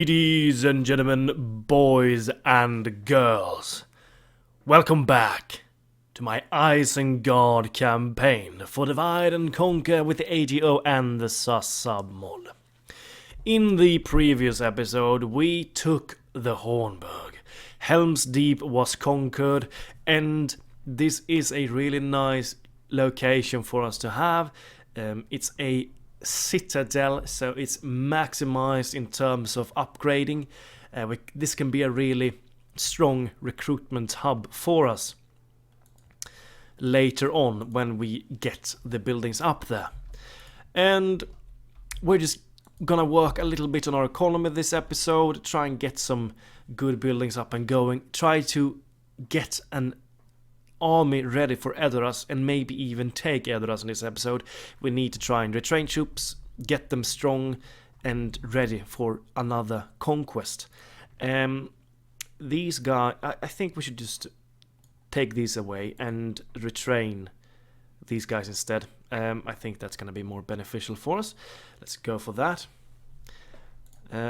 Ladies and gentlemen, boys and girls, welcome back to my Isengard campaign for Divide and Conquer with the AGO and the submod. In the previous episode, we took the Hornburg. Helm's Deep was conquered, and this is a really nice location for us to have. It's a citadel, so it's maximized in terms of upgrading. This can be a really strong recruitment hub for us later on when we get the buildings up there. And we're just gonna work a little bit on our economy this episode, try and get some good buildings up and going, try to get an army ready for EDORAS and maybe even take EDORAS in this episode. We need to try and retrain troops, get them strong and ready for another conquest. These guys, I think we should just take these away and retrain these guys instead. I think that's going to be more beneficial for us. Let's go for that.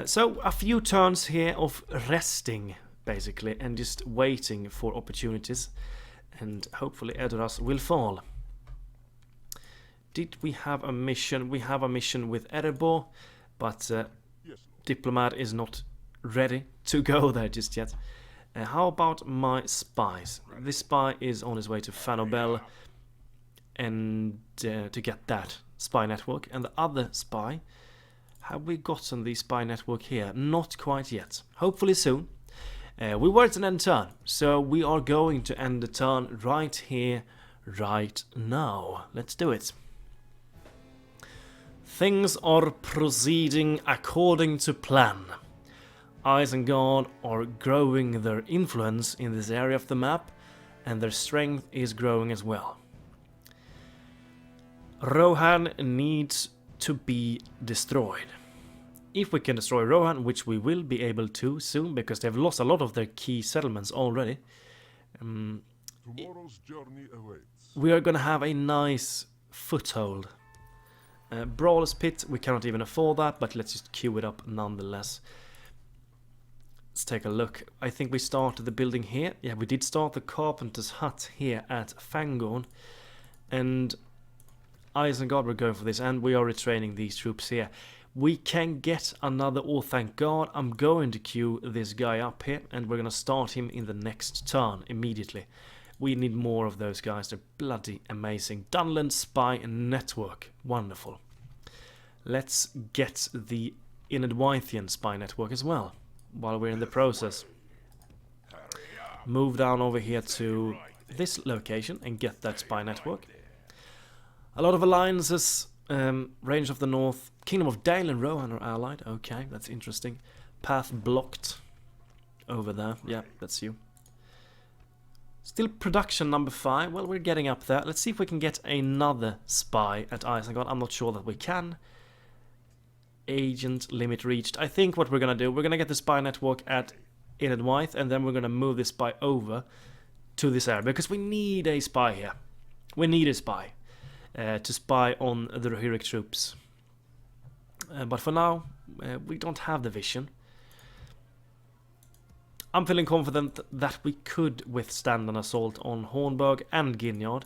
So a few turns here of resting basically and just waiting for opportunities. And hopefully EDORAS will fall. Did we have a mission? We have a mission with Erebor, but Diplomat is not ready to go there just yet. How about my spies? This spy is on his way to Fanobel and to get that spy network. And the other spy, have we gotten the spy network here? Not quite yet. Hopefully soon. We were at an end turn, so we are going to end the turn right here, right now. Let's do it. Things are proceeding according to plan. Isengard are growing their influence in this area of the map, and their strength is growing as well. Rohan needs to be destroyed. If we can destroy Rohan, which we will be able to soon, because they've lost a lot of their key settlements already, Tomorrow's journey awaits. we are going to have a nice foothold. Brawler's Pit, we cannot even afford that, but let's just queue it up nonetheless. Let's take a look. I think we started the building here. Yeah, we did start the Carpenter's Hut here at Fangorn. And Isengard, we're going for this, and we are retraining these troops here. We can get another Orthanc guard. I'm going to queue this guy up here, and we're going to start him in the next turn immediately. We need more of those guys. They're bloody amazing. Dunland Spy Network. Wonderful. Let's get the Inedwythian Spy Network as well, while we're in the process. Move down over here to this location and get that Spy Network. A lot of alliances. Range of the North, Kingdom of Dale and Rohan are allied. Okay, that's interesting. Path blocked over there. Yeah, that's you. Still production number 5. Well, we're getting up there. Let's see if we can get another spy at Isengard. I'm not sure that we can. Agent limit reached. I think what we're gonna do, we're gonna get the spy network at Inedwythe, and then we're gonna move this spy over to this area because we need a spy here. We need a spy. To spy on the Rohirric troops. But for now, we don't have the vision. I'm feeling confident that we could withstand an assault on Hornburg and Ginyard,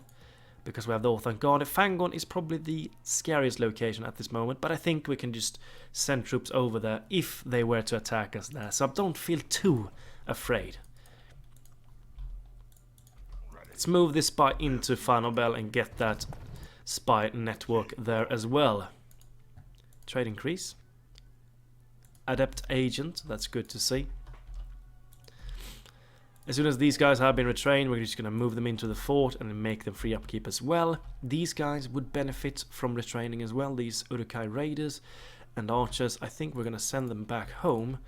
because we have the Orthanc Guard. Fangorn is probably the scariest location at this moment, but I think we can just send troops over there if they were to attack us there, so don't feel too afraid. Let's move this spy into Fanobel and get that spy network there as well. Trade increase. Adept agent, that's good to see. As soon as these guys have been retrained, we're just going to move them into the fort and make them free upkeep as well. These guys would benefit from retraining as well, these Uruk-hai raiders and archers. I think we're going to send them back home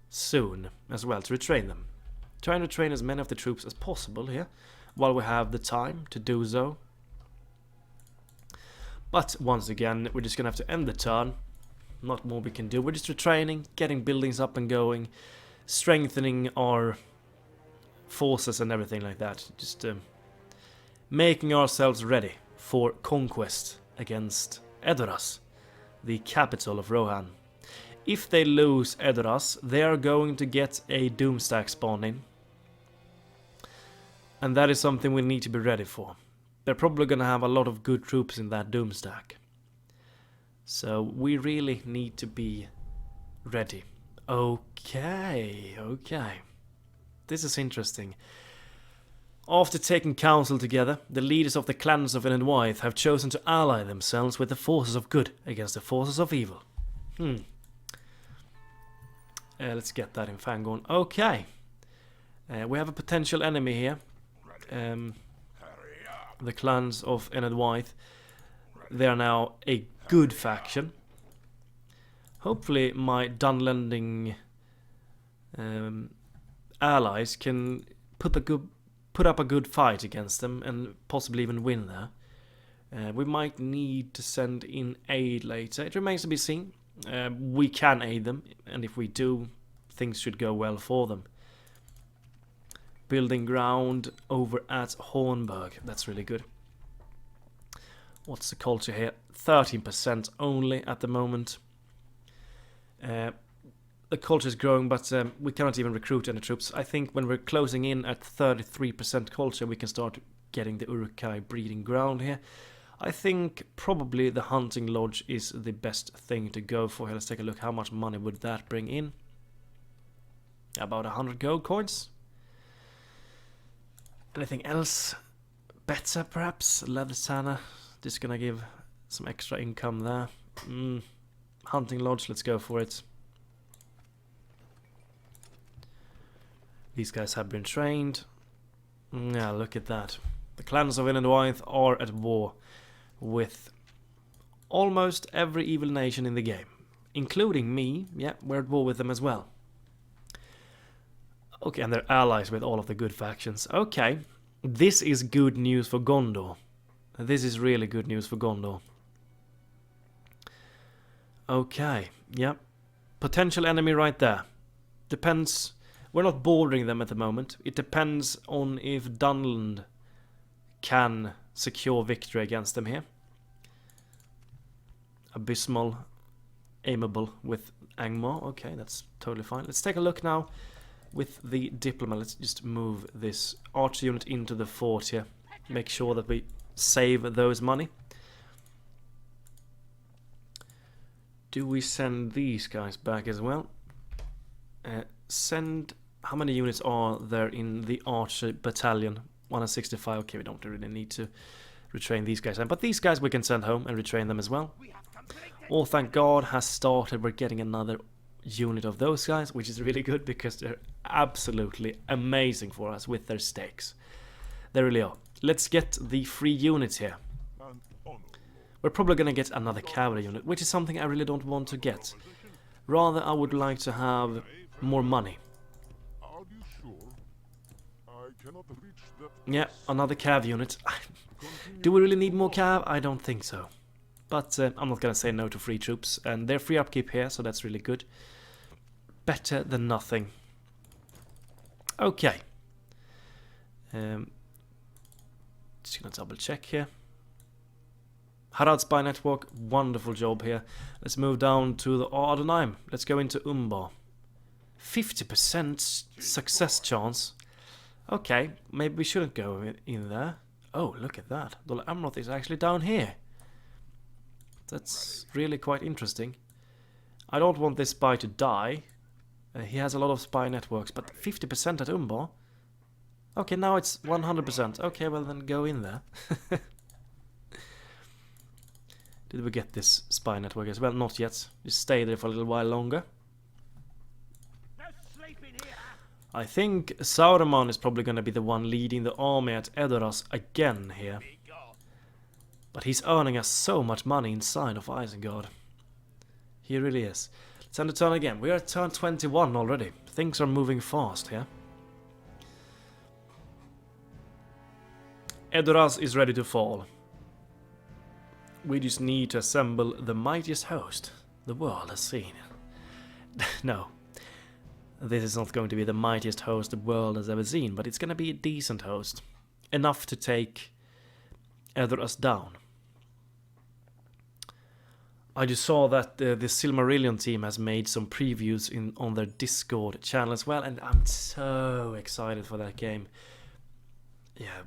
soon as well to retrain them. Try and retrain as many of the troops as possible here while we have the time to do so. But once again, we're just going to have to end the turn. Not more we can do. We're just retraining, getting buildings up and going, strengthening our forces and everything like that. Just making ourselves ready for conquest against EDORAS, the capital of Rohan. If they lose EDORAS, they are going to get a Doomstack spawn in. And that is something we need to be ready for. They're probably going to have a lot of good troops in that Doomstack. So we really need to be ready. Okay. This is interesting. After taking counsel together, the leaders of the clans of Elenwythe have chosen to ally themselves with the forces of good against the forces of evil. Let's get that in Fangorn. Okay. We have a potential enemy here. The clans of Elenwythe. They are now a good faction. Hopefully my Dunlending allies can put up a good fight against them and possibly even win there. We might need to send in aid later. It remains to be seen. We can aid them, and if we do, things should go well for them. Building ground over at Hornburg. That's really good. What's the culture here? 13% only at the moment. The culture is growing, but we cannot even recruit any troops. I think when we're closing in at 33% culture, we can start getting the Uruk-hai breeding ground here. I think probably the hunting lodge is the best thing to go for here. Let's take a look. How much money would that bring in? About 100 gold coins. Anything else better, perhaps? Leather Tanner. Just gonna give some extra income there. Hunting lodge, let's go for it. These guys have been trained. Yeah, look at that. The clans of Elenwythe are at war with almost every evil nation in the game. Including me. Yeah, we're at war with them as well. Okay, and they're allies with all of the good factions. Okay, this is good news for Gondor. This is really good news for Gondor. Okay, yeah. Potential enemy right there. Depends. We're not bordering them at the moment. It depends on if Dunland can secure victory against them here. Abysmal, aimable with Angmar. Okay, that's totally fine. Let's take a look now with the diplomat. Let's just move this archer unit into the fort here. Make sure that we save those money. Do we send these guys back as well? Send... How many units are there in the archer battalion? 165. Okay, we don't really need to retrain these guys. But these guys we can send home and retrain them as well. Orthanc Guard has started. We're getting another unit of those guys, which is really good because they're absolutely amazing for us with their stakes. They really are. Let's get the free units here. We're probably going to get another cavalry unit, which is something I really don't want to get. Rather, I would like to have more money. Yeah, another cav unit. Do we really need more cav? I don't think so. But I'm not going to say no to free troops. And they're free upkeep here, so that's really good. Better than nothing. Okay. Just going to double check here. Harad Spy Network, wonderful job here. Let's move down to the Ardenheim. Let's go into Umbar. 50% success chance. Okay, maybe we shouldn't go in there. Oh, look at that. Dol Amroth is actually down here. That's really quite interesting. I don't want this spy to die. He has a lot of spy networks, but 50% at Umbar? Okay, now it's 100%. Okay, well then go in there. Did we get this spy network as well? Not yet. Just stay there for a little while longer. I think Saruman is probably going to be the one leading the army at EDORAS again here. But he's earning us so much money inside of Isengard. He really is. Let's end the turn again. We are at turn 21 already. Things are moving fast here. EDORAS is ready to fall. We just need to assemble the mightiest host the world has seen. No. This is not going to be the mightiest host the world has ever seen, but it's going to be a decent host. Enough to take EDORAS down. I just saw that the Silmarillion team has made some previews on their Discord channel as well, and I'm so excited for that game. Yeah,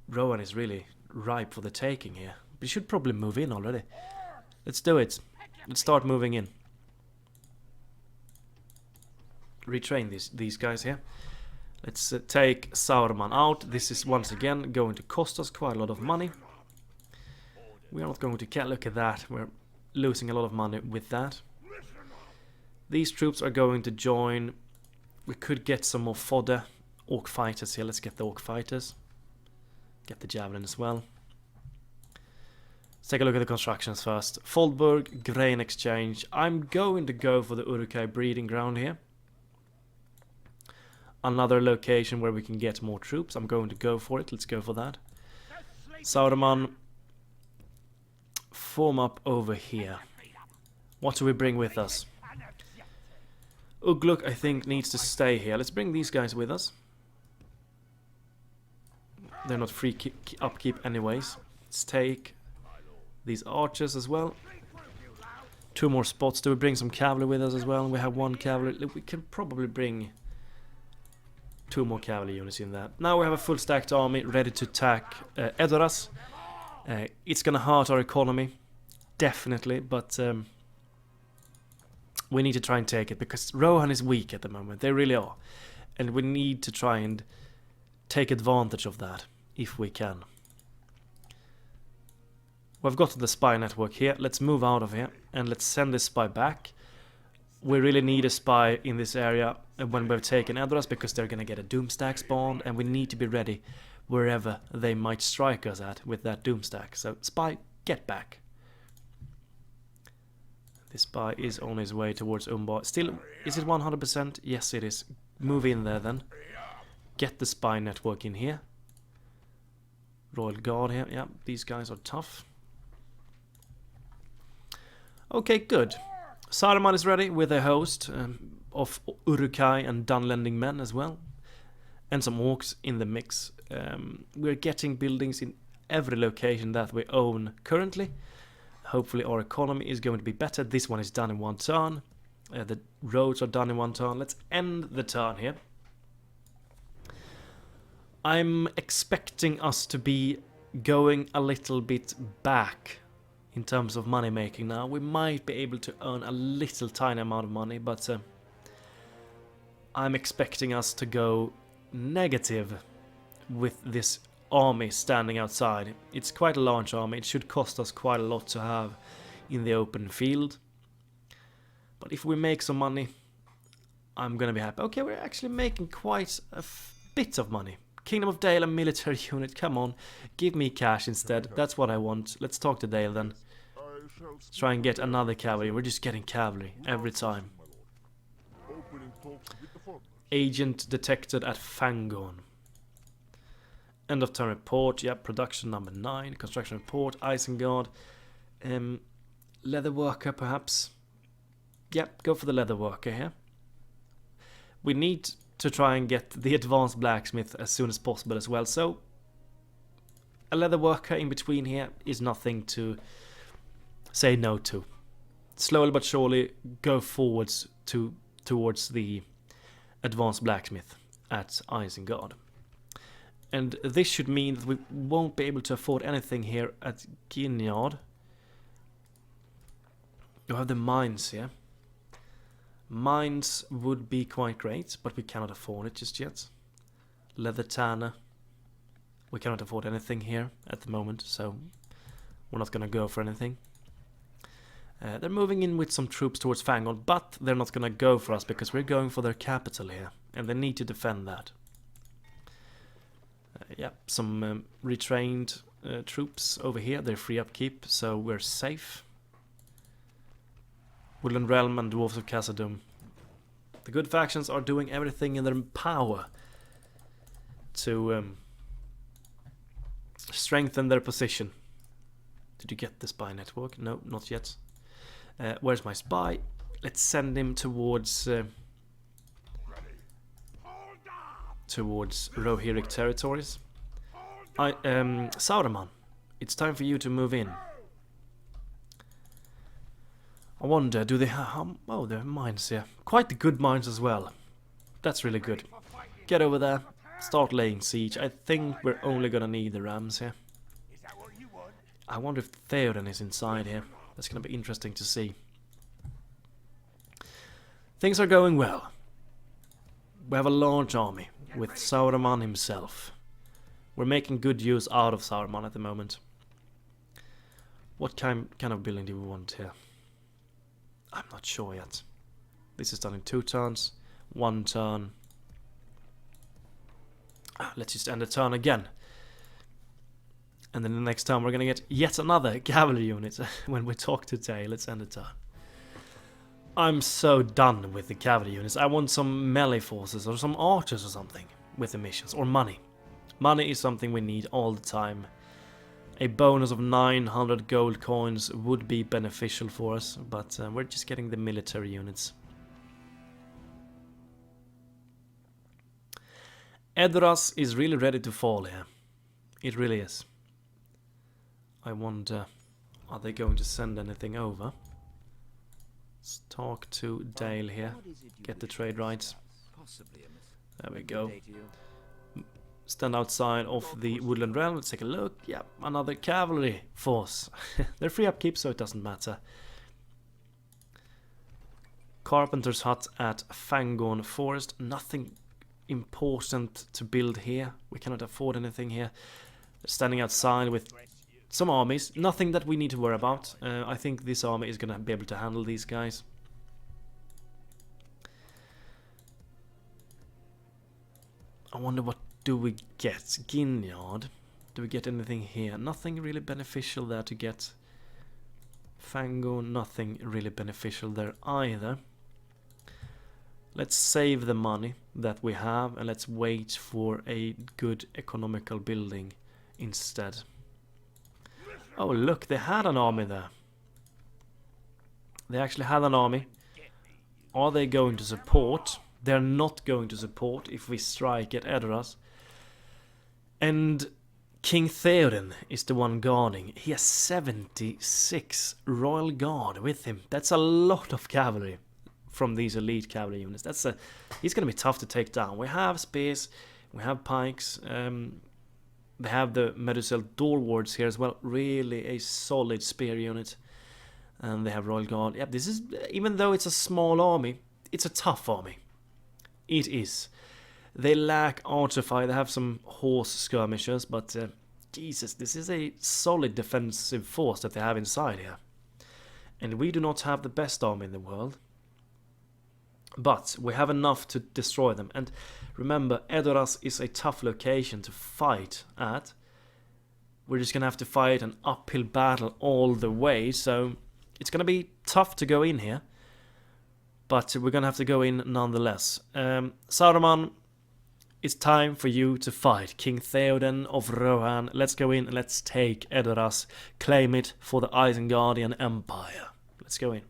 Rohan is really ripe for the taking here. We should probably move in already. Let's do it. Let's start moving in. Retrain these guys here. Let's take Saruman out. This is once again going to cost us quite a lot of money. We are not going to look at that. We're losing a lot of money with that. These troops are going to join. We could get some more fodder. Orc fighters here. Let's get the orc fighters. Get the javelin as well. Let's take a look at the constructions first. Foldburg, grain exchange. I'm going to go for the Uruk-hai breeding ground here. Another location where we can get more troops. I'm going to go for it. Let's go for that. Saruman, form up over here. What do we bring with us? Ugluk, I think, needs to stay here. Let's bring these guys with us. They're not free upkeep anyways. Let's take these archers as well. 2 more spots. Do we bring some cavalry with us as well? We have 1 cavalry. We can probably bring 2 more cavalry units in that. Now we have a full stacked army ready to attack EDORAS. It's gonna hurt our economy, definitely, but we need to try and take it because Rohan is weak at the moment. They really are, and we need to try and take advantage of that if we can. We've got the spy network here. Let's move out of here and let's send this spy back. We really need a spy in this area when we've taken EDORAS because they're gonna get a Doomstack spawned, and we need to be ready wherever they might strike us at with that Doomstack. So spy, get back. This spy is on his way towards Umbar. Still, is it 100%? Yes, it is. Move in there then. Get the spy network in here. Royal Guard here. Yeah, these guys are tough. Okay, good. Saruman is ready with a host of Uruk-hai and Dunlending men as well. And some orcs in the mix. We're getting buildings in every location that we own currently. Hopefully our economy is going to be better. This one is done in 1 turn. The roads are done in 1 turn. Let's end the turn here. I'm expecting us to be going a little bit back in terms of money making now. We might be able to earn a little tiny amount of money, but I'm expecting us to go negative with this army standing outside. It's quite a large army. It should cost us quite a lot to have in the open field. But if we make some money, I'm gonna be happy. Okay, we're actually making quite a bit of money. Kingdom of Dale, a military unit. Come on, give me cash instead. That's what I want. Let's talk to Dale then. Let's try and get another cavalry. We're just getting cavalry every time. Agent detected at Fangorn. End of turn report. Yep, production number 9. Construction report. Isengard. Leather worker perhaps. Yep, go for the leather worker here. We need to try and get the advanced blacksmith as soon as possible as well. So a leather worker in between here is nothing to say no to. Slowly but surely go forwards towards the advanced blacksmith at Isengard. And this should mean that we won't be able to afford anything here at Ginyard. You have the mines here. Mines would be quite great, but we cannot afford it just yet. Leather tanner. We cannot afford anything here at the moment, so we're not going to go for anything. They're moving in with some troops towards Fangorn, but they're not going to go for us because we're going for their capital here, and they need to defend that. Yeah, some retrained troops over here. They're free upkeep, so we're safe. Woodland Realm and Dwarves of Calenardhon. The good factions are doing everything in their power to strengthen their position. Did you get the spy network? No, not yet. Where's my spy? Let's send him towards Rohirric territories. Saruman, it's time for you to move in. I wonder, do they have... oh, they have mines here. Quite the good mines as well. That's really good. Get over there. Start laying siege. I think we're only gonna need the rams here. I wonder if THÈODEN is inside here. That's gonna be interesting to see. Things are going well. We have a large army with Saruman himself. We're making good use out of Saruman at the moment. What kind of building do we want here? I'm not sure yet. This is done in 2 turns. 1 turn. Let's just end the turn again. And then the next turn we're gonna get yet another cavalry unit. When we talk today, let's end the turn. I'm so done with the cavalry units. I want some melee forces or some archers or something with the missions. Or money. Money is something we need all the time. A bonus of 900 gold coins would be beneficial for us, but we're just getting the military units. EDORAS is really ready to fall here. It really is. I wonder, are they going to send anything over? Let's talk to Dale here. Get the trade rights. There we go. Stand outside of the woodland realm. Let's take a look. Yeah, another cavalry force. They're free upkeep, so it doesn't matter. Carpenter's hut at Fangorn Forest. Nothing important to build here. We cannot afford anything here. Standing outside with some armies. Nothing that we need to worry about. I think this army is going to be able to handle these guys. I wonder what do we get? Ginyard. Do we get anything here? Nothing really beneficial there to get. Fango, nothing really beneficial there either. Let's save the money that we have and let's wait for a good economical building instead. Oh look, they had an army there. They actually had an army. Are they going to support? They're not going to support if we strike at EDORAS. And King THÈODEN is the one guarding. He has 76 Royal Guard with him. That's a lot of cavalry from these elite cavalry units. He's going to be tough to take down. We have spears, we have pikes. They have the Medusel Dwarves here as well. Really a solid spear unit. And they have Royal Guard. Yep, this is, even though it's a small army, it's a tough army. It is. They lack artify. They have some horse skirmishers, but Jesus, this is a solid defensive force that they have inside here. And we do not have the best army in the world. But we have enough to destroy them. And remember, EDORAS is a tough location to fight at. We're just going to have to fight an uphill battle all the way. So it's going to be tough to go in here. But we're going to have to go in nonetheless. Saruman, it's time for you to fight. King THÈODEN of Rohan. Let's go in and let's take EDORAS. Claim it for the Isengardian Empire. Let's go in.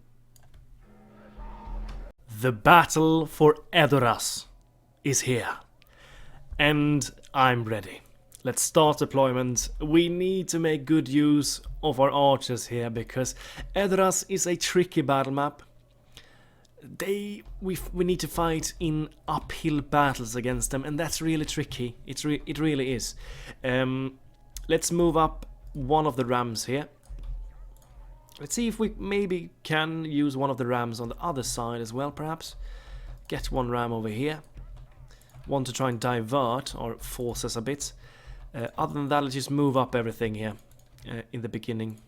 The battle for EDORAS is here. And I'm ready. Let's start deployment. We need to make good use of our archers here because EDORAS is a tricky battle map. We need to fight in uphill battles against them, and that's really tricky. It really is. Let's move up one of the rams here. Let's see if we maybe can use one of the rams on the other side as well, perhaps. Get one ram over here. Want to try and divert our forces a bit. Other than that, let's just move up everything here in the beginning.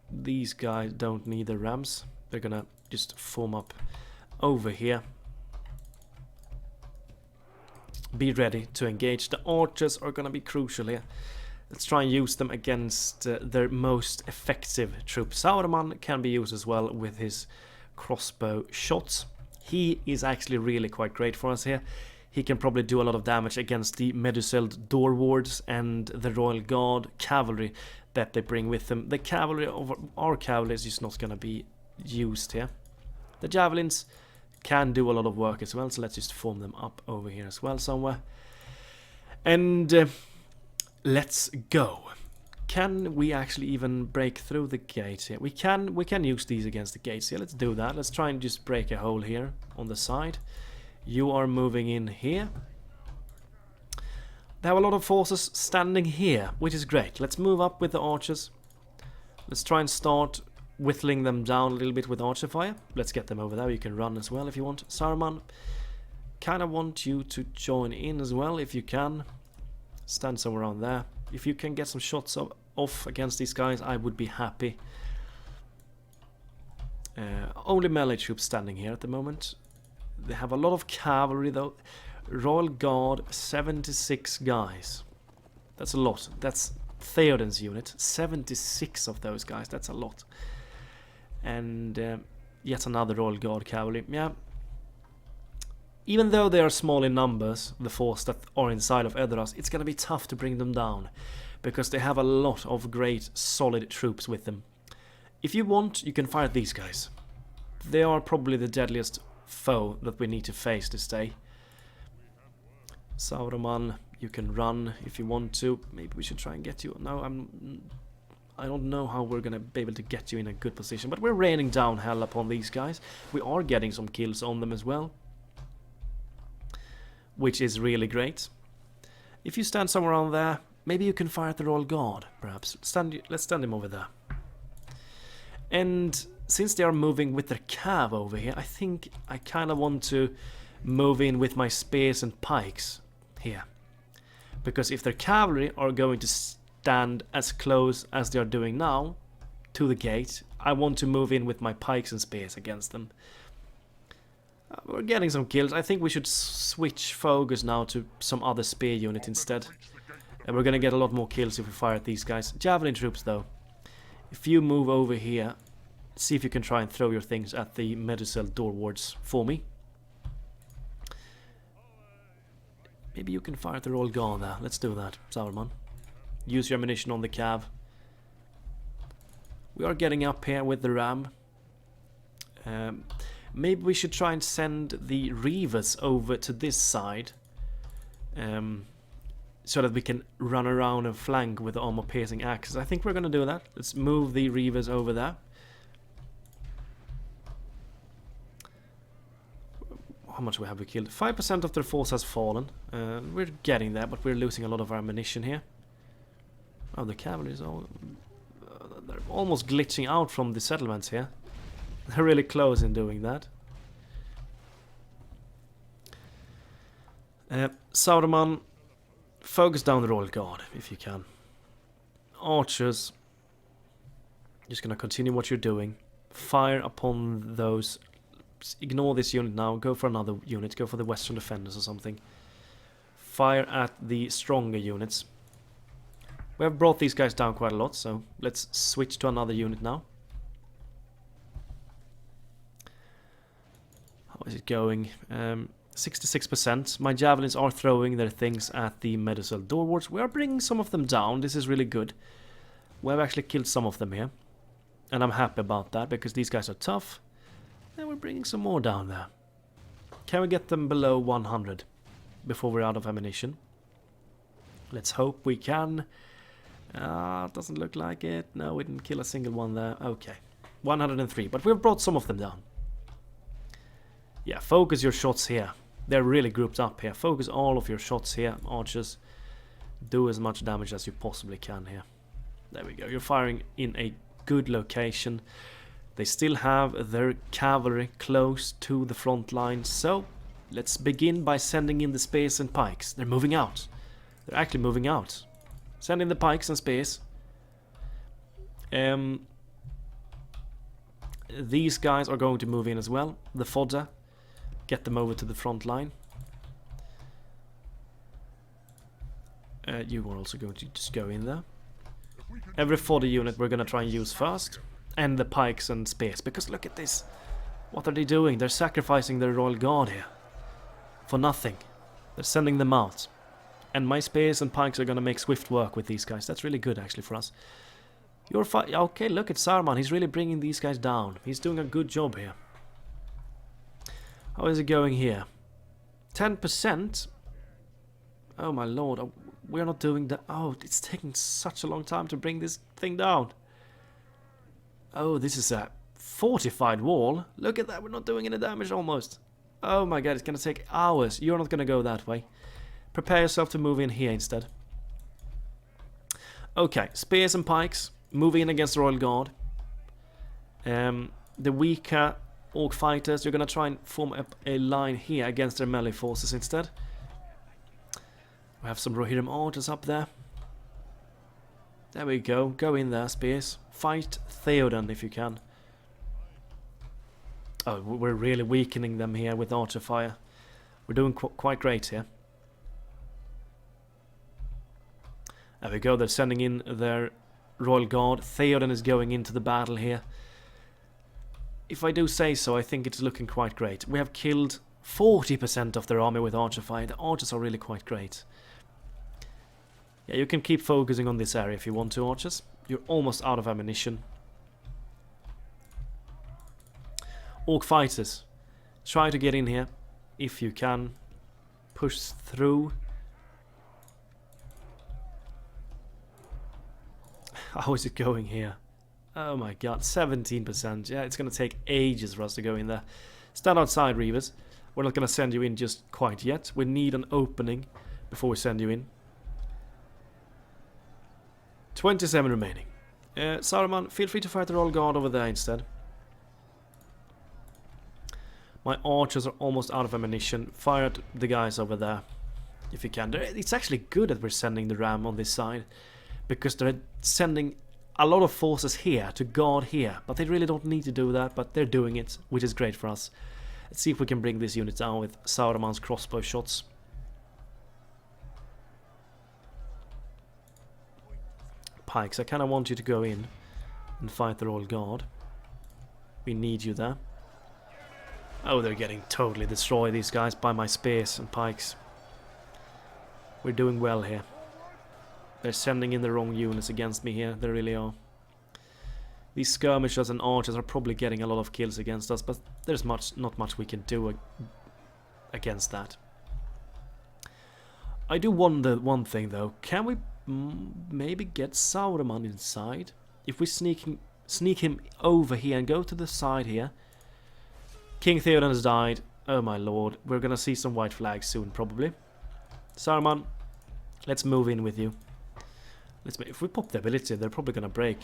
These guys don't need the rams. They're gonna just form up over here. Be ready to engage. The archers are gonna be crucial here. Let's try and use them against their most effective troops. Saruman can be used as well with his crossbow shots. He is actually really quite great for us here. He can probably do a lot of damage against the Medusel Dwarves and the Royal Guard cavalry that they bring with them. The cavalry of our cavalry is just not going to be used here. The javelins can do a lot of work as well, so let's just form them up over here as well somewhere. And let's go. Can we actually even break through the gates here? We can use these against the gates here. Let's do that. Let's try and just break a hole here on the side. You are moving in here. They have a lot of forces standing here, which is great. Let's move up with the archers. Let's try and start whittling them down a little bit with archer fire. Let's get them over there. You can run as well if you want. Saruman, kind of want you to join in as well if you can. Stand somewhere around there. If you can get some shots off against these guys, I would be happy. Only melee troops standing here at the moment. They have a lot of cavalry though. Royal Guard, 76 guys. That's a lot. That's THÈODEN's unit. 76 of those guys. That's a lot. And yet another Royal Guard cavalry. Yeah. Even though they are small in numbers, the force that are inside of EDORAS, it's going to be tough to bring them down. Because they have a lot of great, solid troops with them. If you want, you can fight these guys. They are probably the deadliest foe that we need to face this day. Saruman, you can run if you want to. Maybe we should try and get you. No, I don't know how we're going to be able to get you in a good position. But we're raining down hell upon these guys. We are getting some kills on them as well. Which is really great. If you stand somewhere around there, maybe you can fire at the Royal Guard, perhaps. Let's stand him over there. And since they are moving with their cav over here, I think I kind of want to move in with my spears and pikes here. Because if their cavalry are going to stand as close as they are doing now to the gate, I want to move in with my pikes and spears against them. We're getting some kills. I think we should switch focus now to some other spear unit instead. And we're gonna get a lot more kills if we fire at these guys. Javelin troops though. If you move over here, see if you can try and throw your things at the Medicel door wards for me. Maybe you can fire at the Royal Guard there. Let's do that, Saruman. Use your ammunition on the cav. We are getting up here with the ram. Maybe we should try and send the Reavers over to this side. So that we can run around and flank with the armor-piercing axes. I think we're going to do that. Let's move the Reavers over there. How much have we killed? 5% of their force has fallen. We're getting there, but we're losing a lot of our ammunition here. Oh, the cavalry is all... they're almost glitching out from the settlements here. They're really close in doing that. Saruman, focus down the Royal Guard if you can. Archers, just gonna continue what you're doing. Fire upon those. Ignore this unit now. Go for another unit. Go for the Western Defenders or something. Fire at the stronger units. We have brought these guys down quite a lot, so let's switch to another unit now. How is it going? 66%. My javelins are throwing their things at the Medicel door wards. We are bringing some of them down. This is really good. We have actually killed some of them here. And I'm happy about that, because these guys are tough. And we're bringing some more down there. Can we get them below 100 before we're out of ammunition? Let's hope we can. Doesn't look like it. No, we didn't kill a single one there. Okay. 103, but we've brought some of them down. Yeah, focus your shots here. They're really grouped up here. Focus all of your shots here, archers. Do as much damage as you possibly can here. There we go. You're firing in a good location. They still have their cavalry close to the front line. So, let's begin by sending in the spears and pikes. They're moving out. They're actually moving out. Send in the pikes and spears. These guys are going to move in as well. The fodder. Get them over to the front line. You are also going to just go in there. Every fodder unit we're going to try and use first. And the pikes and spears. Because look at this. What are they doing? They're sacrificing their Royal Guard here. For nothing. They're sending them out. And my spears and pikes are going to make swift work with these guys. That's really good actually for us. You're okay, look at Saruman. He's really bringing these guys down. He's doing a good job here. How is it going here? 10%? Oh my lord. We're not doing that. Oh, it's taking such a long time to bring this thing down. Oh, this is a fortified wall. Look at that, we're not doing any damage almost. Oh my god, it's gonna take hours. You're not gonna go that way. Prepare yourself to move in here instead. Okay, spears and pikes. Move in against the Royal Guard. The weaker orc fighters, you're gonna try and form up a line here against their melee forces instead. We have some Rohirrim archers up there. There we go. Go in there, spears. Fight THÈODEN if you can. Oh, we're really weakening them here with archer fire. We're doing quite great here. There we go. They're sending in their Royal Guard. THÈODEN is going into the battle here. If I do say so, I think it's looking quite great. We have killed 40% of their army with archer fire. The archers are really quite great. Yeah, you can keep focusing on this area if you want to, archers. You're almost out of ammunition. Orc fighters, try to get in here if you can. Push through. How is it going here? Oh my god, 17%. Yeah, it's gonna take ages for us to go in there. Stand outside, Reavers. We're not gonna send you in just quite yet. We need an opening before we send you in. 27 remaining. Saruman, feel free to fight the Royal Guard over there instead. My archers are almost out of ammunition. Fire at the guys over there if you can. It's actually good that we're sending the ram on this side, because they're sending a lot of forces here to guard here, but they really don't need to do that, but they're doing it, which is great for us. Let's see if we can bring this unit down with Saruman's crossbow shots. Pikes, I kind of want you to go in and fight the Royal Guard. We need you there. Oh, they're getting totally destroyed, these guys, by my spears and pikes. We're doing well here. They're sending in the wrong units against me here, they really are. These skirmishers and archers are probably getting a lot of kills against us, but there's not much we can do against that. I do wonder one thing though, can we maybe get Saruman inside? If we sneak him over here and go to the side here. King THÈODEN has died. Oh my lord, we're gonna see some white flags soon probably. Saruman, let's move in with you. If we pop the ability, they're probably gonna break.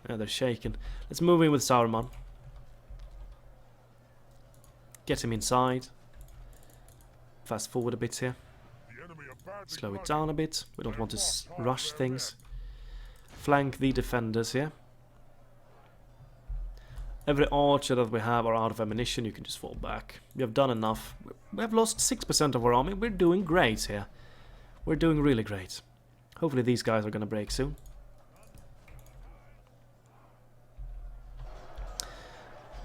Yeah, they're shaken. Let's move in with Saruman. Get him inside. Fast forward a bit here. Slow it down a bit. We don't want to rush things. Flank the defenders here. Every archer that we have are out of ammunition. You can just fall back. We have done enough. We have lost 6% of our army. We're doing great here. We're doing really great. Hopefully these guys are gonna break soon.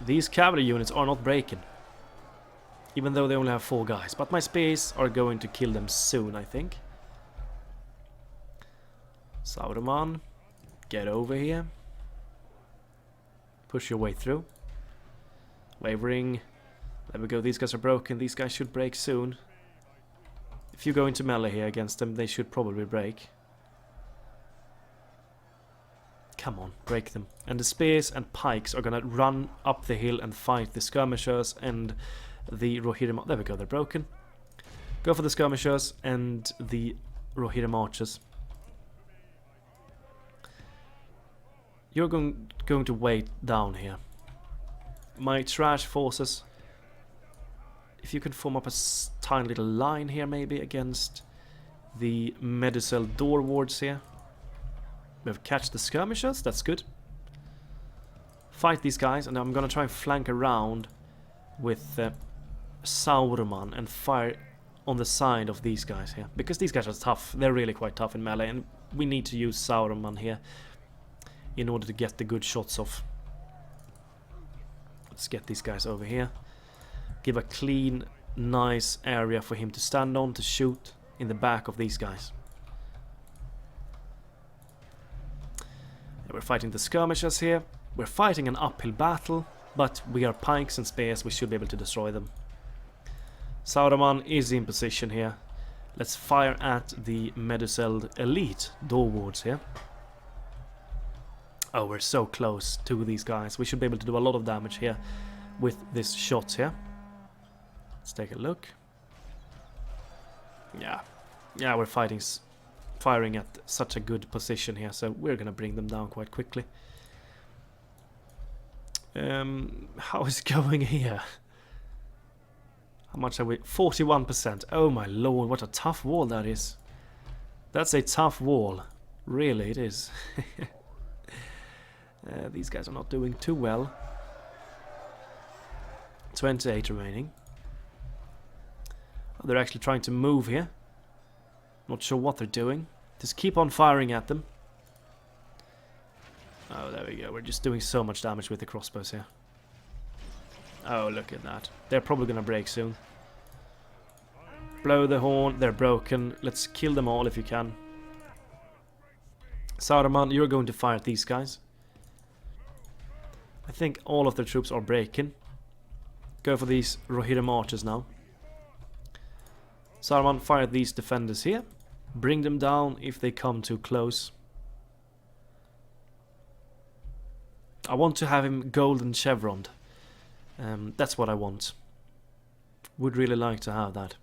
These cavalry units are not breaking, even though they only have 4 guys. But my spears are going to kill them soon, I think. Saruman, get over here. Push your way through. Wavering. There we go, these guys are broken. These guys should break soon. If you go into melee here against them, they should probably break. Come on, break them. And the spears and pikes are gonna run up the hill and fight the skirmishers and the Rohirrim. There we go, they're broken. Go for the skirmishers and the Rohirrim archers. You're going to wait down here. My trash forces, if you can form up a tiny little line here maybe against the Medicel door wards here. We have catch the skirmishers, that's good. Fight these guys, and I'm gonna try and flank around with Saruman and fire on the side of these guys here. Because these guys are tough, they're really quite tough in melee, and we need to use Saruman here in order to get the good shots off. Let's get these guys over here. Give a clean, nice area for him to stand on, to shoot in the back of these guys. We're fighting the skirmishers here. We're fighting an uphill battle, but we are pikes and spears, we should be able to destroy them. Saruman is in position here. Let's fire at the Meduseld elite door wards here. Oh, we're so close to these guys. We should be able to do a lot of damage here with this shot here. Let's take a look. Yeah, we're firing at such a good position here, so we're gonna bring them down quite quickly. How is it going here? How much are we? 41%. Oh my lord, what a tough wall that is. That's a tough wall. Really, it is. These guys are not doing too well. 28 remaining. They're actually trying to move here. Not sure what they're doing. Just keep on firing at them. Oh, there we go. We're just doing so much damage with the crossbows here. Oh, look at that. They're probably gonna break soon. Blow the horn. They're broken. Let's kill them all if you can. Saruman, you're going to fire at these guys. I think all of their troops are breaking. Go for these Rohirrim archers now. Saruman, fire at these defenders here. Bring them down if they come too close. I want to have him golden chevroned. That's what I want. Would really like to have that.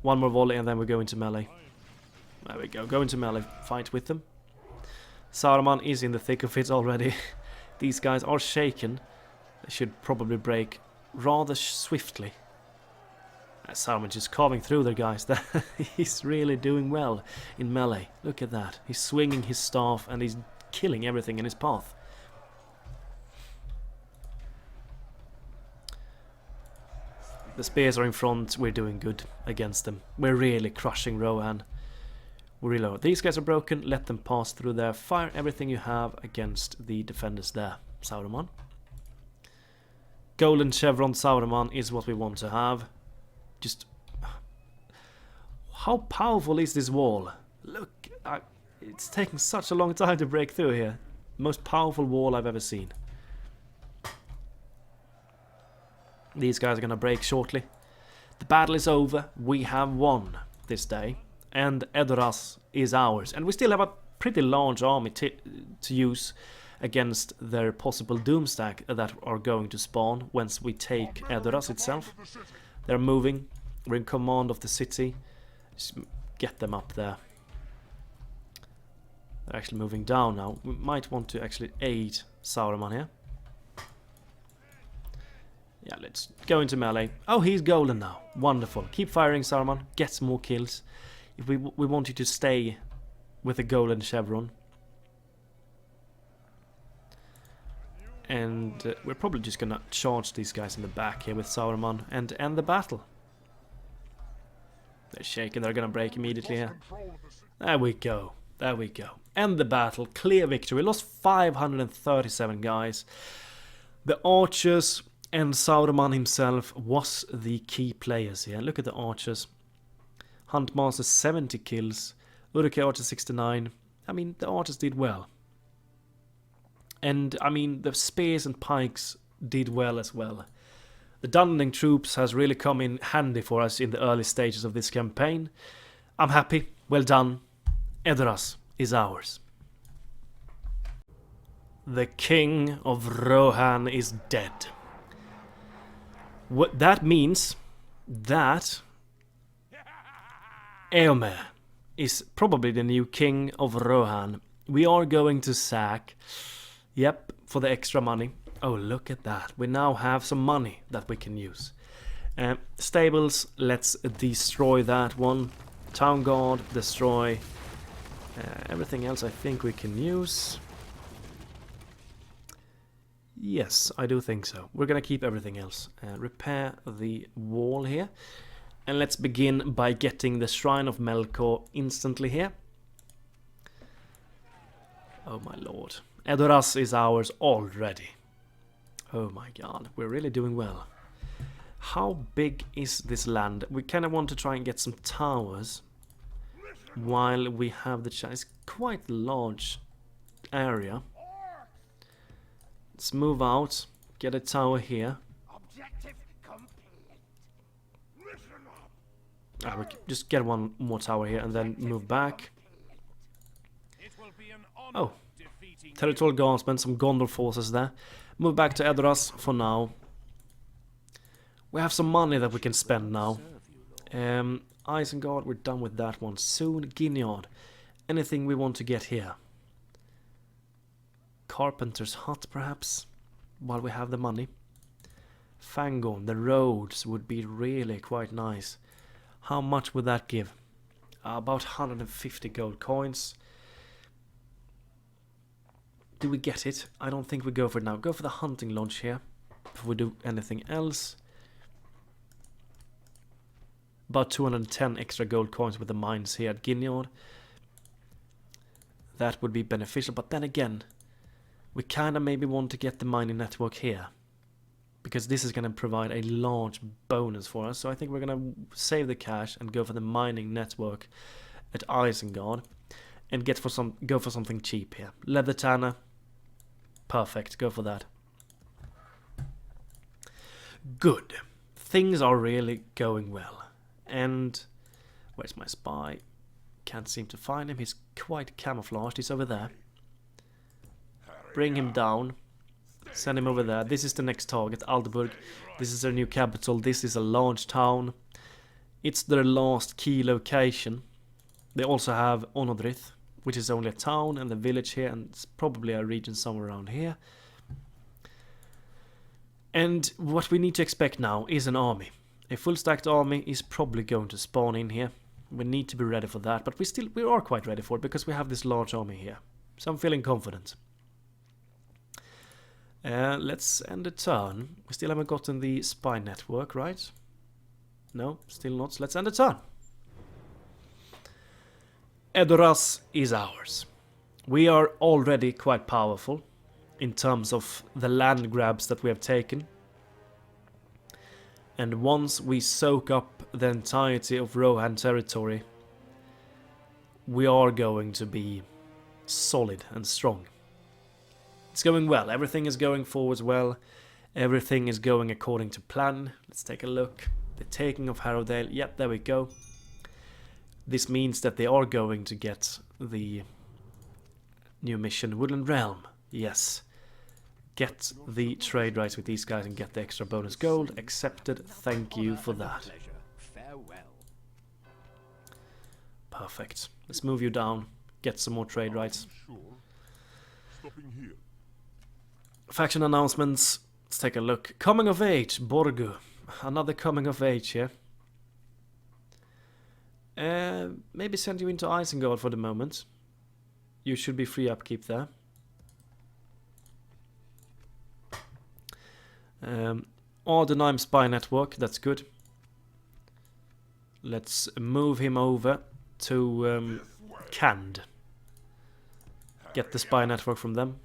One more volley and then we go into melee. There we go. Go into melee. Fight with them. Saruman is in the thick of it already. These guys are shaken. They should probably break rather swiftly. Saruman just carving through their guys. He's really doing well in melee. Look at that. He's swinging his staff and he's killing everything in his path. The spears are in front. We're doing good against them. We're really crushing Rohan. We're reload. These guys are broken. Let them pass through there. Fire everything you have against the defenders there, Saruman. Golden Chevron Saruman is what we want to have. Just... how powerful is this wall? Look, it's taking such a long time to break through here. Most powerful wall I've ever seen. These guys are going to break shortly. The battle is over. We have won this day. And EDORAS is ours. And we still have a pretty large army to use against their possible doomstack that are going to spawn once we take EDORAS itself. They're moving. We're in command of the city. Just get them up there. They're actually moving down now. We might want to actually aid Saruman here. Yeah, let's go into melee. Oh, he's golden now. Wonderful. Keep firing, Saruman. Get some more kills. If we want you to stay with a golden chevron. And we're probably just gonna charge these guys in the back here with Saruman and end the battle. They're shaking. They're gonna break immediately here. There we go. There we go. End the battle. Clear victory. We lost 537 guys. The archers and Saruman himself was the key players here. Look at the archers. Huntmaster 70 kills. Uruk Archer 69. I mean, the archers did well. And, I mean, the spears and pikes did well as well. The Dunning troops has really come in handy for us in the early stages of this campaign. I'm happy. Well done. EDORAS is ours. The King of Rohan is dead. What that means that Eomer is probably the new King of Rohan. We are going to sack, yep, for the extra money. Oh, look at that. We now have some money that we can use. Stables, let's destroy that one. Town Guard, destroy. Everything else I think we can use. Yes, I do think so. We're gonna keep everything else. Repair the wall here. And let's begin by getting the Shrine of Melkor instantly here. Oh my lord. EDORAS is ours already. Oh my god, we're really doing well. How big is this land? We kind of want to try and get some towers while we have the chance. It's quite a large area. Let's move out, get a tower here. Objective complete. Mission We can just get one more tower here and then move back. Oh, territorial guardsmen, some Gondor forces there. Move back to EDORAS for now. We have some money that we can spend now. Isengard, we're done with that one soon. Ginyard, anything we want to get here? Carpenter's hut, perhaps, while we have the money. Fangorn, the roads would be really quite nice. How much would that give? About 150 gold coins. Do we get it? I don't think we go for it now. Go for the hunting lodge here before we do anything else. About 210 extra gold coins with the mines here at Ginyard. That would be beneficial, but then again, we kind of maybe want to get the mining network here, because this is going to provide a large bonus for us. So I think we're going to save the cash and go for the mining network at Isengard and go for something cheap here. Leather tanner, perfect. Go for that. Good. Things are really going well. And where's my spy? Can't seem to find him. He's quite camouflaged. He's over there. Bring him down. Send him over there. This is the next target, Aldeburg. This is their new capital. This is a large town. It's their last key location. They also have Onodrith, which is only a town and a village here, and it's probably a region somewhere around here. And what we need to expect now is an army. A full stacked army is probably going to spawn in here. We need to be ready for that, but we are quite ready for it because we have this large army here. So I'm feeling confident. Let's end the turn. We still haven't gotten the spy network, right? No, still not. So let's end the turn. EDORAS is ours. We are already quite powerful in terms of the land grabs that we have taken. And once we soak up the entirety of Rohan territory, we are going to be solid and strong. It's going well. Everything is going forwards well. Everything is going according to plan. Let's take a look. The taking of Harrowdale. Yep, there we go. This means that they are going to get the new mission. Woodland Realm. Yes. Get the trade rights with these guys and get the extra bonus gold. Accepted. Thank you for that. Perfect. Let's move you down. Get some more trade rights. Faction announcements. Let's take a look. Coming of age. Borgu. Another coming of age here. Maybe send you into Isengard for the moment. You should be free upkeep there. Ardenheim spy network, that's good. Let's move him over to Cand. Get the spy network from them.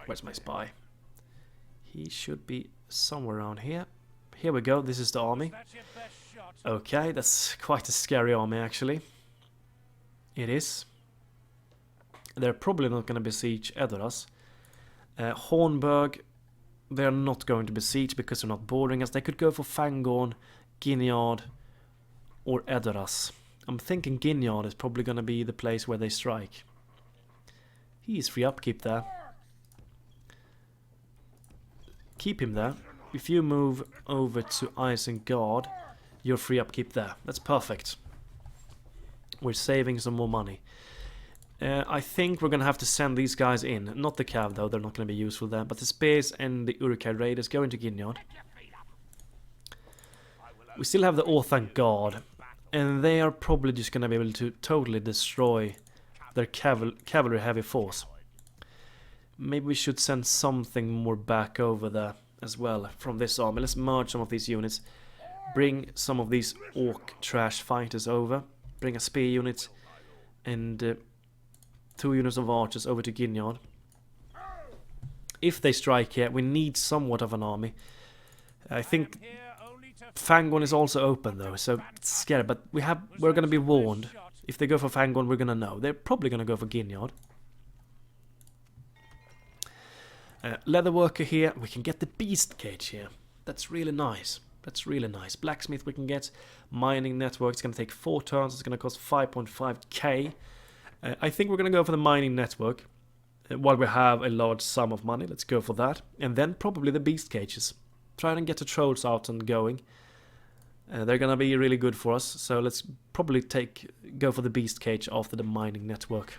Where's my spy? He should be somewhere around here. Here we go, this is the army. Okay, that's quite a scary army actually. It is. They're probably not going to besiege EDORAS. Hornburg, they're not going to besiege because they're not bordering us. They could go for Fangorn, Ginyard, or EDORAS. I'm thinking Ginyard is probably going to be the place where they strike. He is free upkeep there. Keep him there. If you move over to Isengard, you're free upkeep there. That's perfect. We're saving some more money. I think we're going to have to send these guys in. Not the Cav though, they're not going to be useful there. But the Spears and the Uruk-hai Raiders go into Ginyard. We still have the Orthanc Guard. And they are probably just going to be able to totally destroy their cavalry heavy force. Maybe we should send something more back over there as well from this army. Let's merge some of these units. Bring some of these orc trash fighters over. Bring a spear unit and 2 units of archers over to Ginyard. If they strike here, we need somewhat of an army. I think Fangorn is also open though, so it's scary, but we're gonna be warned. If they go for Fangorn, we're gonna know. They're probably gonna go for Ginyard. Leatherworker here. We can get the beast cage here. That's really nice. That's really nice. Blacksmith we can get. Mining network. It's going to take 4 turns. It's going to cost 5.5k. I think we're going to go for the mining network. While we have a large sum of money. Let's go for that. And then probably the beast cages. Try and get the trolls out and going. They're going to be really good for us. So let's probably go for the beast cage after the mining network.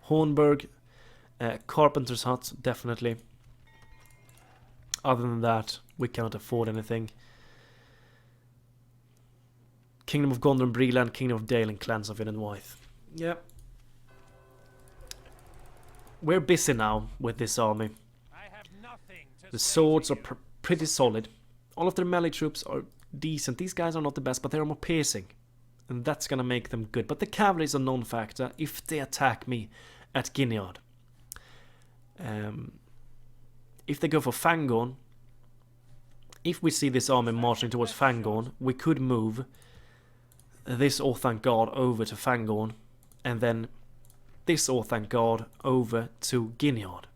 Hornburg. Carpenter's hut. Definitely. Other than that, we cannot afford anything. Kingdom of Gondor and Breland, Kingdom of Dale and Clans of Wythe. Yeah. We're busy now with this army. The swords are pretty solid. All of their melee troops are decent. These guys are not the best, but they're more piercing. And that's gonna make them good. But the cavalry is a non-factor if they attack me at Gineard. If they go for Fangorn, if we see this army marching towards Fangorn, we could move this Orthanc guard over to Fangorn, and then this Orthanc guard over to Gineard.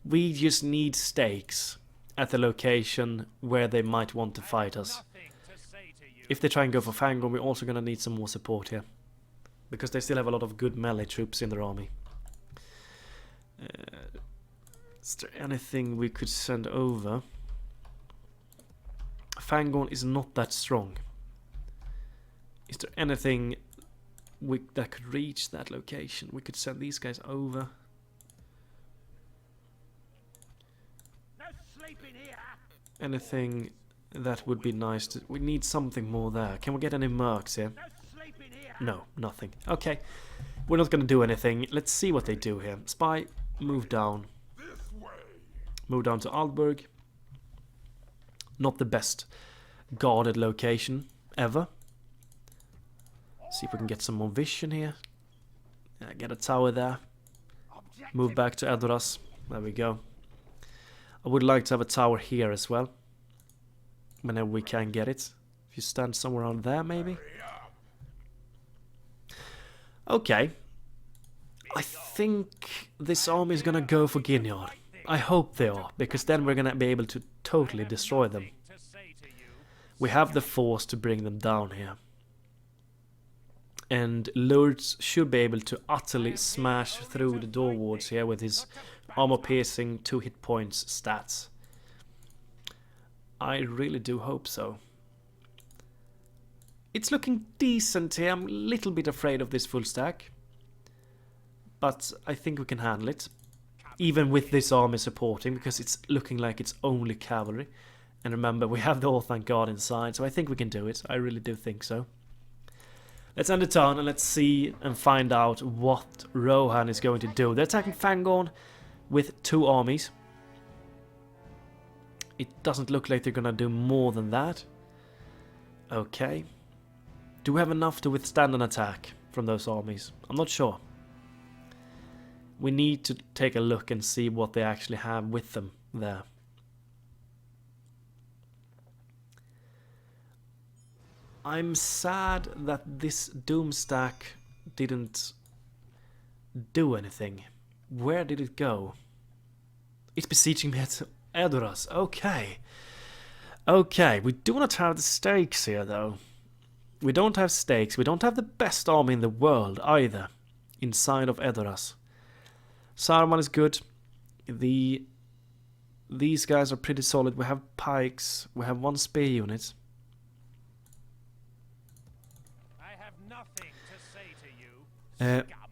We just need stakes at the location where they might want to fight us. If they try and go for Fangorn, we're also going to need some more support here, because they still have a lot of good melee troops in their army. Is there anything we could send over? Fangorn is not that strong. Is there anything that could reach that location? We could send these guys over. Anything that would be nice to... We need something more there. Can we get any mercs here? No, nothing. Okay. We're not going to do anything. Let's see what they do here. Spy, move down. Move down to Aldburg. Not the best guarded location ever. See if we can get some more vision here. Get a tower there. Move back to EDORAS. There we go. I would like to have a tower here as well. Whenever we can get it. If you stand somewhere around there maybe. Okay. I think this army is gonna go for Gineard. I hope they are, because then we're gonna be able to totally destroy them. We have the force to bring them down here. And Lourdes should be able to utterly smash through the door wards here with his armor piercing 2 hit points stats. I really do hope so. It's looking decent here. I'm a little bit afraid of this full stack. But I think we can handle it. Even with this army supporting, because it's looking like it's only cavalry. And remember, we have the Orthanc guard inside, so I think we can do it. I really do think so. Let's end the turn and let's see and find out what Rohan is going to do. They're attacking Fangorn with 2 armies. It doesn't look like they're gonna do more than that. Okay. Do we have enough to withstand an attack from those armies? I'm not sure. We need to take a look and see what they actually have with them there. I'm sad that this Doom stack didn't do anything. Where did it go? It's besieging me at EDORAS. Okay. Okay, we do not have the stakes here though. We don't have stakes. We don't have the best army in the world either. Inside of EDORAS. Saruman is good. These guys are pretty solid. We have pikes. We have 1 spear unit.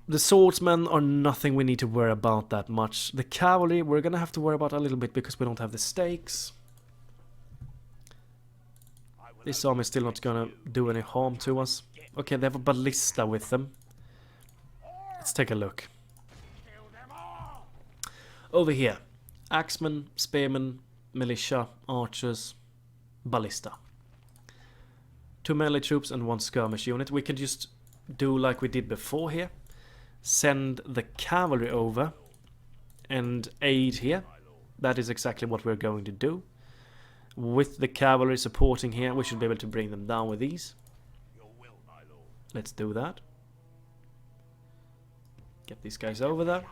The swordsmen are nothing we need to worry about that much. The cavalry we're gonna have to worry about a little bit because we don't have the stakes. This army is still not gonna do any harm to us. Okay, they have a ballista with them. Let's take a look. Over here, axemen, spearmen, militia, archers, ballista. 2 melee troops and 1 skirmish unit. We can just do like we did before here. Send the cavalry over and aid here. That is exactly what we're going to do. With the cavalry supporting here, we should be able to bring them down with these. Let's do that. Get these guys over there.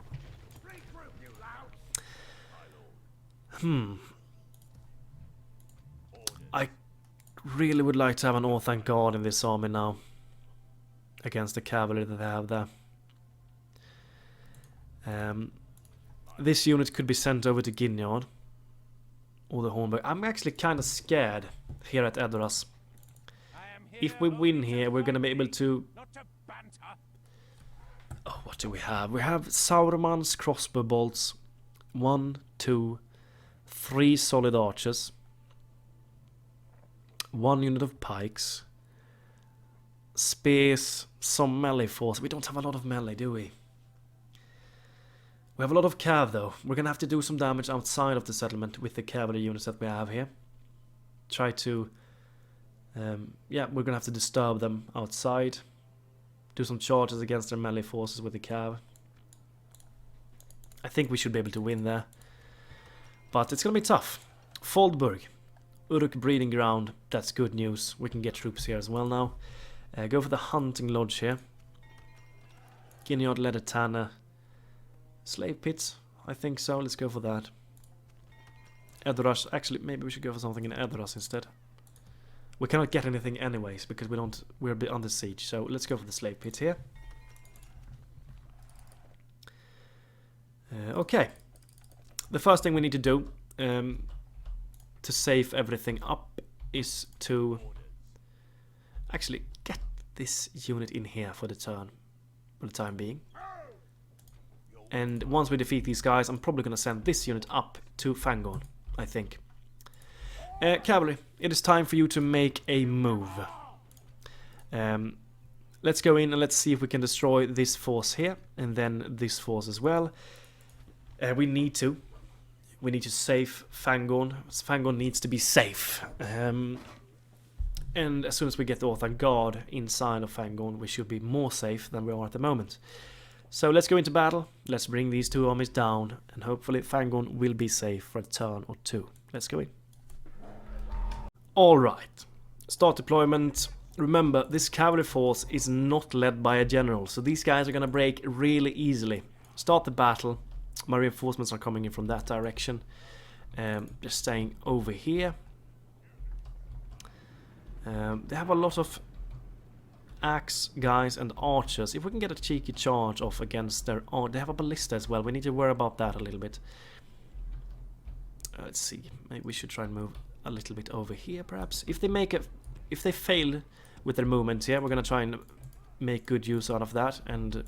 I really would like to have an Orthanc guard in this army now. Against the cavalry that they have there. This unit could be sent over to Ginyard. Or the Hornburg. I'm actually kind of scared here at EDORAS. If we win here, we're going to be able to... Oh, what do we have? We have Saruman's crossbow bolts. 1, 2, 3 solid archers. 1 unit of pikes. Spears, some melee force. We don't have a lot of melee, do we? We have a lot of cav though. We're gonna have to do some damage outside of the settlement with the cavalry units that we have here. Try to... yeah, we're gonna have to disturb them outside. Do some charges against their melee forces with the cav. I think we should be able to win there. But it's gonna be tough. Foldburg. Uruk breeding ground. That's good news. We can get troops here as well now. Go for the hunting lodge here. Ginyard, Leather Slave pits, I think so. Let's go for that. EDORAS. Actually, maybe we should go for something in EDORAS instead. We cannot get anything anyways because we're a bit under siege. So let's go for the slave pit here. Okay. The first thing we need to do to save everything up is to actually get this unit in here for the turn, for the time being. And once we defeat these guys, I'm probably going to send this unit up to Fangorn, I think. Cavalry, it is time for you to make a move. Let's go in and let's see if we can destroy this force here, and then this force as well. We need to save Fangorn. Fangorn needs to be safe. And as soon as we get the Orthanc guard inside of Fangorn, we should be more safe than we are at the moment. So let's go into battle, let's bring these two armies down, and hopefully Fangorn will be safe for a turn or two. Let's go in. Alright, start deployment. Remember, this cavalry force is not led by a general, so these guys are gonna break really easily. Start the battle. My reinforcements are coming in from that direction. Just staying over here. They have a lot of axe guys and archers. If we can get a cheeky charge off against their... Oh, they have a ballista as well. We need to worry about that a little bit. Let's see. Maybe we should try and move a little bit over here, perhaps. If they fail with their movement here, we're gonna try and make good use out of that and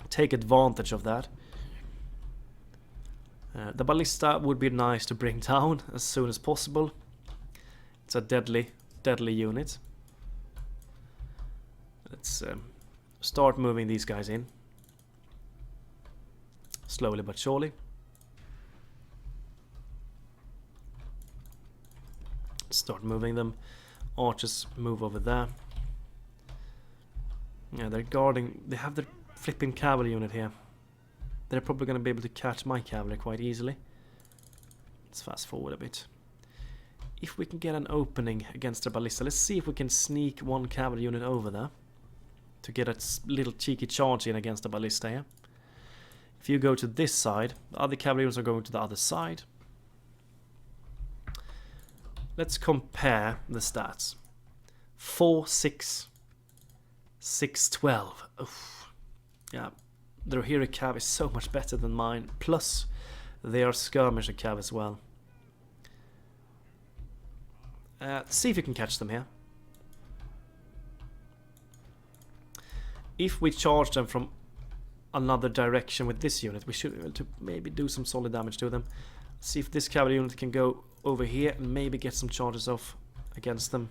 take advantage of that. The ballista would be nice to bring down as soon as possible. It's a deadly unit. Let's start moving these guys in. Slowly but surely. Start moving them. Archers move over there. Yeah, they're guarding. They have their flipping cavalry unit here. They're probably going to be able to catch my cavalry quite easily. Let's fast forward a bit. If we can get an opening against their ballista, let's see if we can sneak one cavalry unit over there to get a little cheeky charge in against the ballista here. If you go to this side, the other cavalry units are going to the other side. Let's compare the stats. 4, 6, 6, 12. Oof. Yeah, their hero cav is so much better than mine. Plus, they are skirmisher cav as well. See if you can catch them here. If we charge them from another direction with this unit, we should be able to maybe do some solid damage to them. See if this cavalry unit can go over here and maybe get some charges off against them.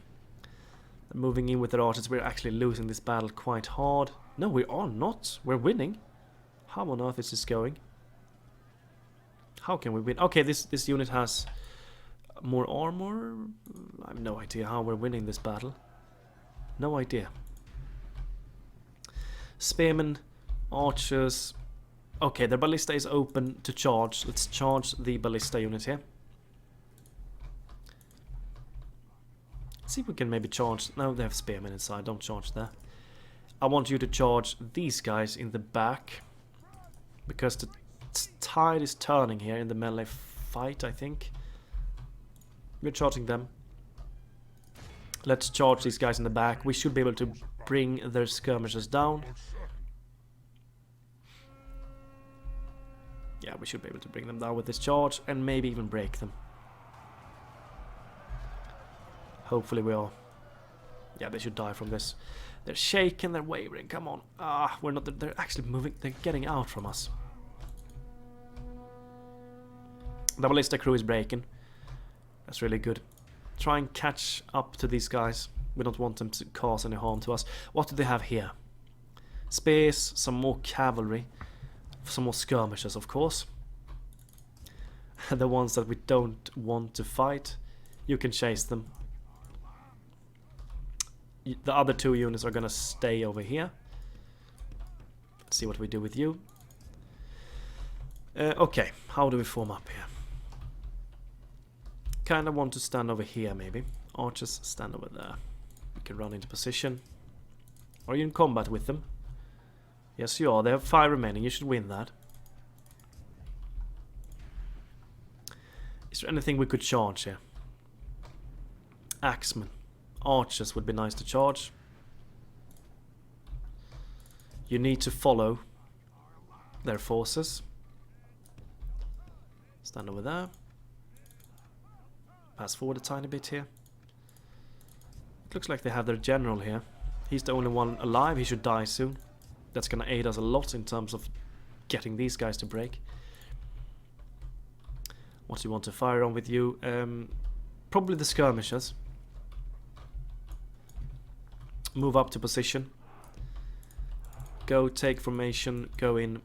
They're moving in with their archers. We're actually losing this battle quite hard. No, we are not. We're winning. How on earth is this going? How can we win? Okay, this unit has more armor. I have no idea how we're winning this battle. No idea. Spearmen, archers. Okay, their ballista is open to charge. Let's charge the ballista unit here. See if we can maybe charge. No, they have spearmen inside. Don't charge there. I want you to charge these guys in the back, because the tide is turning here in the melee fight, I think. We're charging them. Let's charge these guys in the back. We should be able to bring their skirmishers down. Yeah, we should be able to bring them down with this charge and maybe even break them. Hopefully we are. Yeah, they should die from this. They're shaking, they're wavering. Come on. We're not. They're actually moving. They're getting out from us. The ballista crew is breaking. That's really good. Try and catch up to these guys. We don't want them to cause any harm to us. What do they have here? Spears, some more cavalry, some more skirmishers, of course. The ones that we don't want to fight, you can chase them. The other 2 units are gonna stay over here. Let's see what we do with you. Okay, how do we form up here? Kind of want to stand over here, maybe. Archers, stand over there. We can run into position. Are you in combat with them? Yes, you are. They have 5 remaining. You should win that. Is there anything we could charge here? Axemen. Archers would be nice to charge. You need to follow their forces. Stand over there. Pass forward a tiny bit here. It looks like they have their general here. He's the only one alive. He should die soon. That's gonna aid us a lot in terms of getting these guys to break. What do you want to fire on with you? Probably the skirmishers. Move up to position. Go take formation. Go in.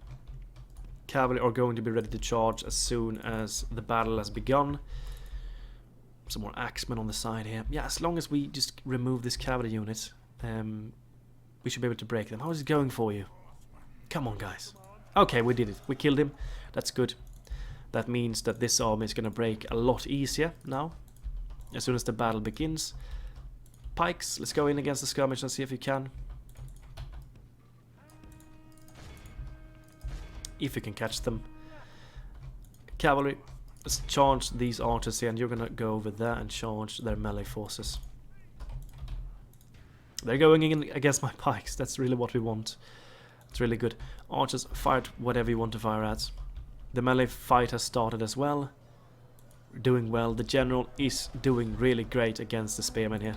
Cavalry are going to be ready to charge as soon as the battle has begun. Some more axemen on the side here. Yeah, as long as we just remove this cavalry unit, we should be able to break them. How is it going for you? Come on, guys. Okay, we did it. We killed him. That's good. That means that this army is going to break a lot easier now. As soon as the battle begins. Pikes, let's go in against the skirmish and see if you can. If you can catch them. Cavalry. Let's charge these archers here, and you're gonna go over there and charge their melee forces. They're going in against my pikes. That's really what we want. It's really good. Archers, fire at whatever you want to fire at. The melee fight has started as well. We're doing well. The general is doing really great against the spearmen here.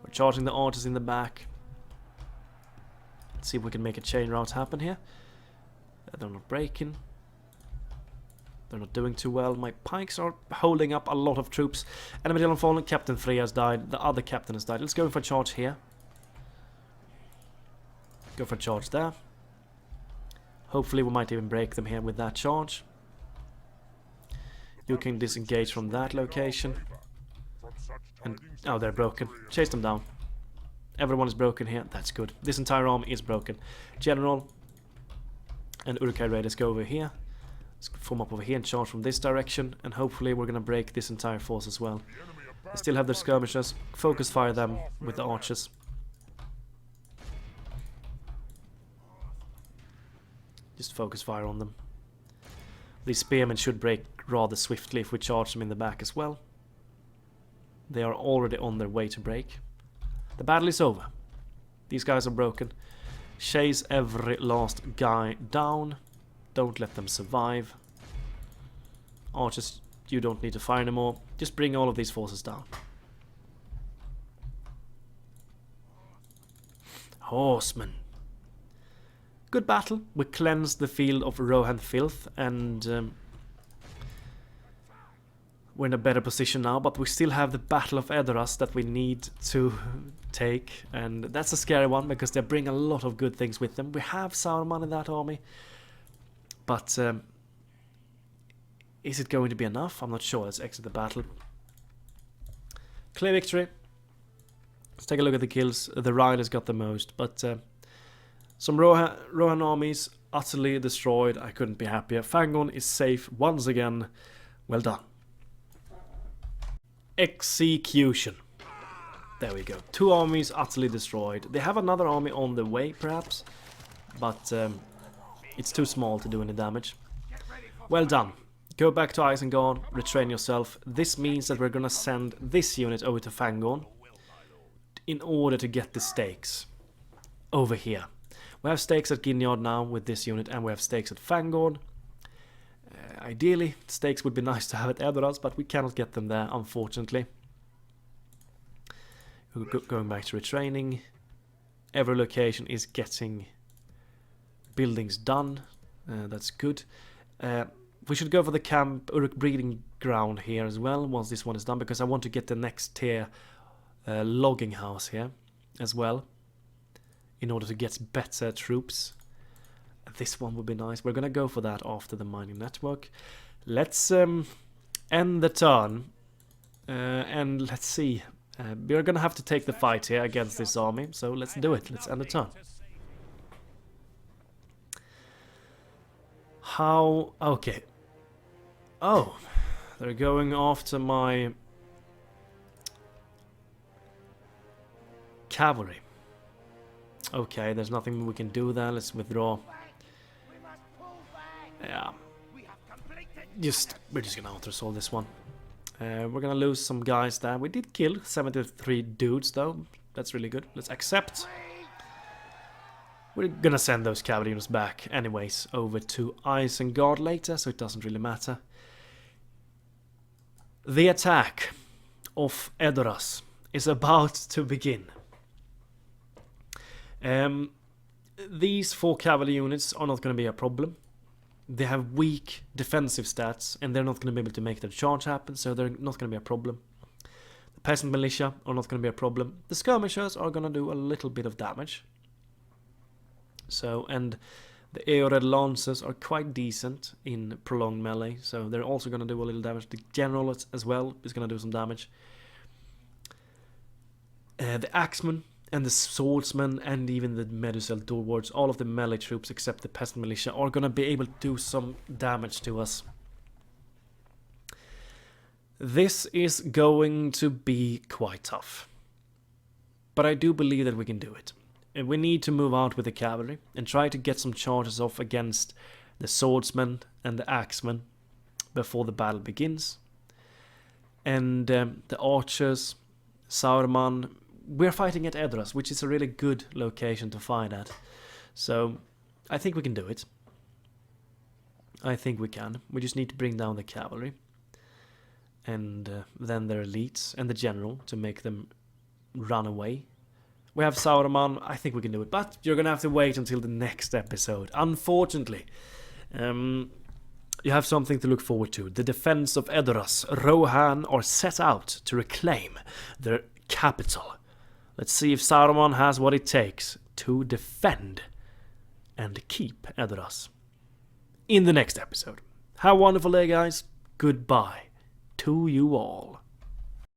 We're charging the archers in the back. Let's see if we can make a chain route happen here. They're not breaking. They're not doing too well. My pikes are holding up a lot of troops. Enemy general fallen. Captain 3 has died. The other captain has died. Let's go for a charge here. Go for a charge there. Hopefully we might even break them here with that charge. You can disengage from that location. And oh, they're broken. Chase them down. Everyone is broken here. That's good. This entire army is broken. General and Uruk-hai raiders go over here. Let's form up over here and charge from this direction, and hopefully we're gonna break this entire force as well. They still have their skirmishers. Focus fire them with the archers. Just focus fire on them. These spearmen should break rather swiftly if we charge them in the back as well. They are already on their way to break. The battle is over. These guys are broken. Chase every last guy down. Don't let them survive. Archers, you don't need to fire anymore. Just bring all of these forces down. Horsemen. Good battle. We cleansed the field of Rohan filth, and we're in a better position now, but we still have the Battle of EDORAS that we need to take, and that's a scary one because they bring a lot of good things with them. We have Saruman in that army, but is it going to be enough? I'm not sure. Let's exit the battle. Clear victory. Let's take a look at the kills. The riders got the most, but some Rohan armies utterly destroyed. I couldn't be happier. Fangorn is safe once again. Well done. Execution. There we go. 2 armies utterly destroyed. They have another army on the way, perhaps, but it's too small to do any damage. Well done. Go back to Isengard, retrain yourself. This means that we're gonna send this unit over to Fangorn. in order to get the stakes over here. We have stakes at Ginyard now with this unit, and we have stakes at Fangord. Ideally, stakes would be nice to have at Edoras, but we cannot get them there, unfortunately. Going back to retraining. Every location is getting buildings done. That's good. We should go for the camp Uruk breeding ground here as well once this one is done, because I want to get the next tier logging house here as well in order to get better troops. This one would be nice. We're gonna go for that after the mining network. Let's end the turn and let's see. We're gonna have to take the fight here against this army, so let's do it. Let's end the turn. How... okay. Oh, they're going after my cavalry. Okay, there's nothing we can do there. Let's withdraw. Yeah. We're just gonna auto-resolve this one. We're gonna lose some guys there. We did kill 73 dudes though. That's really good. Let's accept. We're gonna send those cavalry units back anyways over to Isengard later, so it doesn't really matter. The attack of Edoras is about to begin. These 4 cavalry units are not going to be a problem. They have weak defensive stats, and they're not going to be able to make their charge happen, so they're not going to be a problem. The peasant militia are not going to be a problem. The skirmishers are going to do a little bit of damage. So, and the Eored lancers are quite decent in prolonged melee, so they're also going to do a little damage. The general as well is going to do some damage. The axemen and the swordsmen and even the Medusel Dwarves, all of the melee troops except the peasant militia, are going to be able to do some damage to us. This is going to be quite tough. But I do believe that we can do it. And we need to move out with the cavalry and try to get some charges off against the swordsmen and the axemen before the battle begins. And the archers, Saruman, we're fighting at Edoras, which is a really good location to fight at. So I think we can do it. I think we can. We just need to bring down the cavalry. And then their elites and the general to make them run away. We have Saruman. I think we can do it. But you're going to have to wait until the next episode. Unfortunately. You have something to look forward to. The defense of Edoras. Rohan are set out to reclaim their capital. Let's see if Saruman has what it takes to defend and keep Edoras. In the next episode. Have a wonderful day, guys. Goodbye to you all.